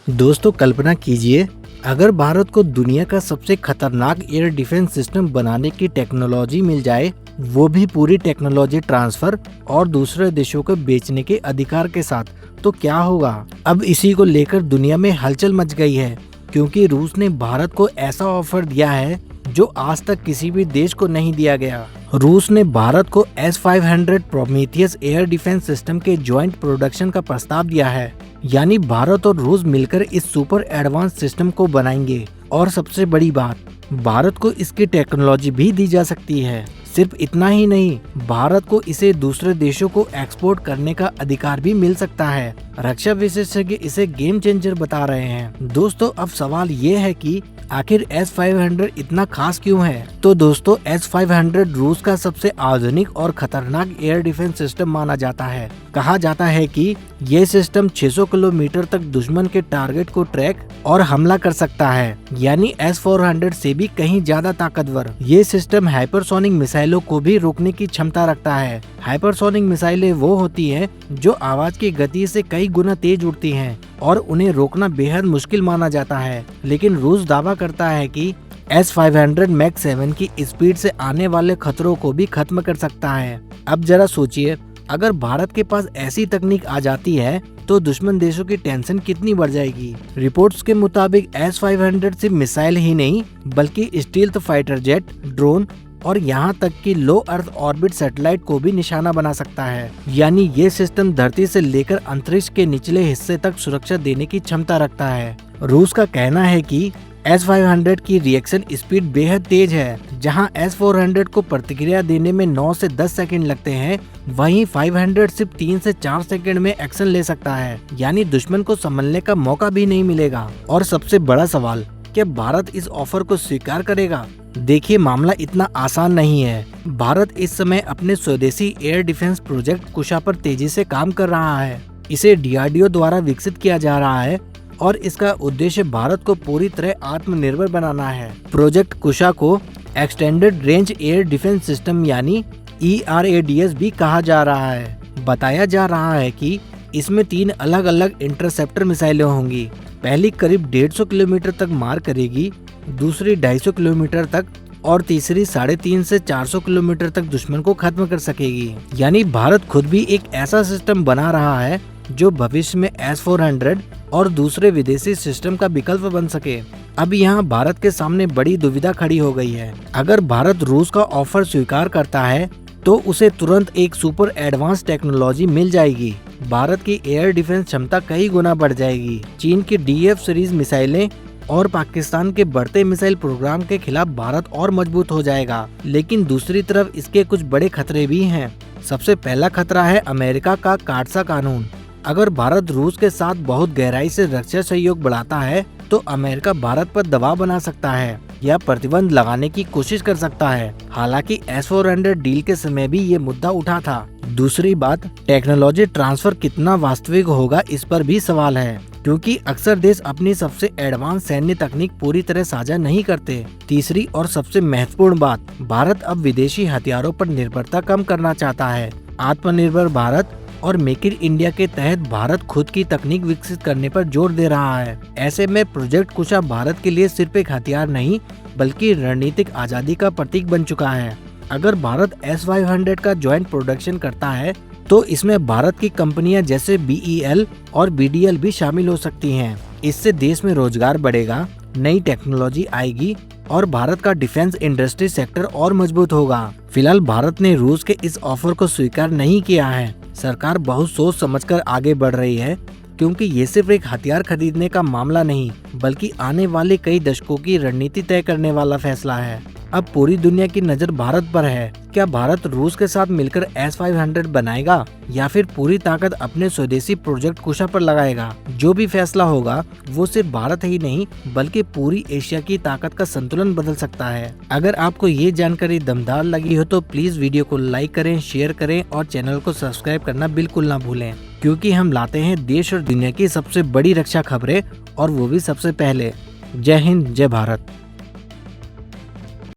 दोस्तों कल्पना कीजिए, अगर भारत को दुनिया का सबसे खतरनाक एयर डिफेंस सिस्टम बनाने की टेक्नोलॉजी मिल जाए, वो भी पूरी टेक्नोलॉजी ट्रांसफर और दूसरे देशों को बेचने के अधिकार के साथ, तो क्या होगा। अब इसी को लेकर दुनिया में हलचल मच गई है, क्योंकि रूस ने भारत को ऐसा ऑफर दिया है जो आज तक किसी भी देश को नहीं दिया गया। रूस ने भारत को S-500 Prometheus air defence system के ज्वाइंट प्रोडक्शन का प्रस्ताव दिया है, यानी भारत और रूस मिलकर इस सुपर एडवांस सिस्टम को बनाएंगे। और सबसे बड़ी बात, भारत को इसकी टेक्नोलॉजी भी दी जा सकती है। सिर्फ इतना ही नहीं, भारत को इसे दूसरे देशों को एक्सपोर्ट करने का अधिकार भी मिल सकता है। रक्षा विशेषज्ञ इसे गेम चेंजर बता रहे हैं। दोस्तों अब सवाल ये है कि आखिर S-500 इतना खास क्यों है। तो दोस्तों S-500 रूस का सबसे आधुनिक और खतरनाक एयर डिफेंस सिस्टम माना जाता है। कहा जाता है कि ये सिस्टम 600 किलोमीटर तक दुश्मन के टारगेट को ट्रैक और हमला कर सकता है, यानी S-400 से भी कहीं ज्यादा ताकतवर। ये सिस्टम हाइपरसोनिक मिसाइलों को भी रोकने की क्षमता रखता है। हाइपरसोनिक मिसाइलें वो होती हैं जो आवाज की गति से कई गुना तेज उड़ती हैं और उन्हें रोकना बेहद मुश्किल माना जाता है। लेकिन रूस दावा करता है कि S-500 मैक 7 की स्पीड से आने वाले खतरों को भी खत्म कर सकता है। अब जरा सोचिए, अगर भारत के पास ऐसी तकनीक आ जाती है तो दुश्मन देशों की टेंशन कितनी बढ़ जाएगी। रिपोर्ट्स के मुताबिक S-500 सिर्फ मिसाइल ही नहीं, बल्कि स्टील्थ फाइटर जेट, ड्रोन और यहाँ तक कि लो अर्थ ऑर्बिट सैटेलाइट को भी निशाना बना सकता है। यानी ये सिस्टम धरती से लेकर अंतरिक्ष के निचले हिस्से तक सुरक्षा देने की क्षमता रखता है। रूस का कहना है कि S-500 की रिएक्शन स्पीड बेहद तेज है। जहां S-400 को प्रतिक्रिया देने में 9 से 10 सेकंड लगते हैं, वहीं 500 सिर्फ 3 से 4 सेकंड में एक्शन ले सकता है, यानी दुश्मन को संभलने का मौका भी नहीं मिलेगा। और सबसे बड़ा सवाल, क्या भारत इस ऑफर को स्वीकार करेगा। देखिए मामला इतना आसान नहीं है। भारत इस समय अपने स्वदेशी एयर डिफेंस प्रोजेक्ट कुशा पर तेजी से काम कर रहा है। इसे DRDO द्वारा विकसित किया जा रहा है और इसका उद्देश्य भारत को पूरी तरह आत्मनिर्भर बनाना है। प्रोजेक्ट कुशा को extended range air defence system यानी ERADS भी कहा जा रहा है। बताया जा रहा है कि इसमें 3 अलग अलग इंटरसेप्टर मिसाइलें होंगी। पहली करीब 150 किलोमीटर तक मार करेगी, दूसरी 250 किलोमीटर तक और तीसरी 350 से 400 किलोमीटर तक दुश्मन को खत्म कर सकेगी। यानी भारत खुद भी एक ऐसा सिस्टम बना रहा है जो भविष्य में S-400 और दूसरे विदेशी सिस्टम का विकल्प बन सके। अब यहाँ भारत के सामने बड़ी दुविधा खड़ी हो गई है। अगर भारत रूस का ऑफर स्वीकार करता है तो उसे तुरंत एक सुपर एडवांस टेक्नोलॉजी मिल जाएगी। भारत की एयर डिफेंस क्षमता कई गुना बढ़ जाएगी। चीन की DF सीरीज मिसाइलें और पाकिस्तान के बढ़ते मिसाइल प्रोग्राम के खिलाफ भारत और मजबूत हो जाएगा। लेकिन दूसरी तरफ इसके कुछ बड़े खतरे भी हैं। सबसे पहला खतरा है अमेरिका का काटसा कानून। अगर भारत रूस के साथ बहुत गहराई से रक्षा सहयोग बढ़ाता है तो अमेरिका भारत पर दबाव बना सकता है या प्रतिबंध लगाने की कोशिश कर सकता है। हालांकि S-400 डील के समय भी ये मुद्दा उठा था। दूसरी बात, टेक्नोलॉजी ट्रांसफर कितना वास्तविक होगा, इस पर भी सवाल है, क्योंकि अक्सर देश अपनी सबसे एडवांस सैन्य तकनीक पूरी तरह साझा नहीं करते। तीसरी और सबसे महत्वपूर्ण बात, भारत अब विदेशी हथियारों पर निर्भरता कम करना चाहता है। आत्मनिर्भर भारत और मेक इन इंडिया के तहत भारत खुद की तकनीक विकसित करने पर जोर दे रहा है। ऐसे में प्रोजेक्ट कुशा भारत के लिए सिर्फ एक हथियार नहीं, बल्कि रणनीतिक आजादी का प्रतीक बन चुका है। अगर भारत S-500 का ज्वाइंट प्रोडक्शन करता है तो इसमें भारत की कंपनियां जैसे BEL और BDL भी शामिल हो सकती हैं। इससे देश में रोजगार बढ़ेगा, नई टेक्नोलॉजी आएगी और भारत का डिफेंस इंडस्ट्री सेक्टर और मजबूत होगा। फिलहाल भारत ने रूस के इस ऑफर को स्वीकार नहीं किया है। सरकार बहुत सोच समझकर आगे बढ़ रही है, क्योंकि ये सिर्फ एक हथियार खरीदने का मामला नहीं, बल्कि आने वाले कई दशकों की रणनीति तय करने वाला फैसला है। अब पूरी दुनिया की नजर भारत पर है। क्या भारत रूस के साथ मिलकर S-500 बनाएगा या फिर पूरी ताकत अपने स्वदेशी प्रोजेक्ट कुशा पर लगाएगा। जो भी फैसला होगा वो सिर्फ भारत ही नहीं, बल्कि पूरी एशिया की ताकत का संतुलन बदल सकता है। अगर आपको ये जानकारी दमदार लगी हो तो प्लीज वीडियो को लाइक करें, शेयर करें और चैनल को सब्सक्राइब करना बिल्कुल ना भूलें, क्योंकि हम लाते हैं देश और दुनिया की सबसे बड़ी रक्षा खबरें, और वो भी सबसे पहले। जय हिंद, जय भारत।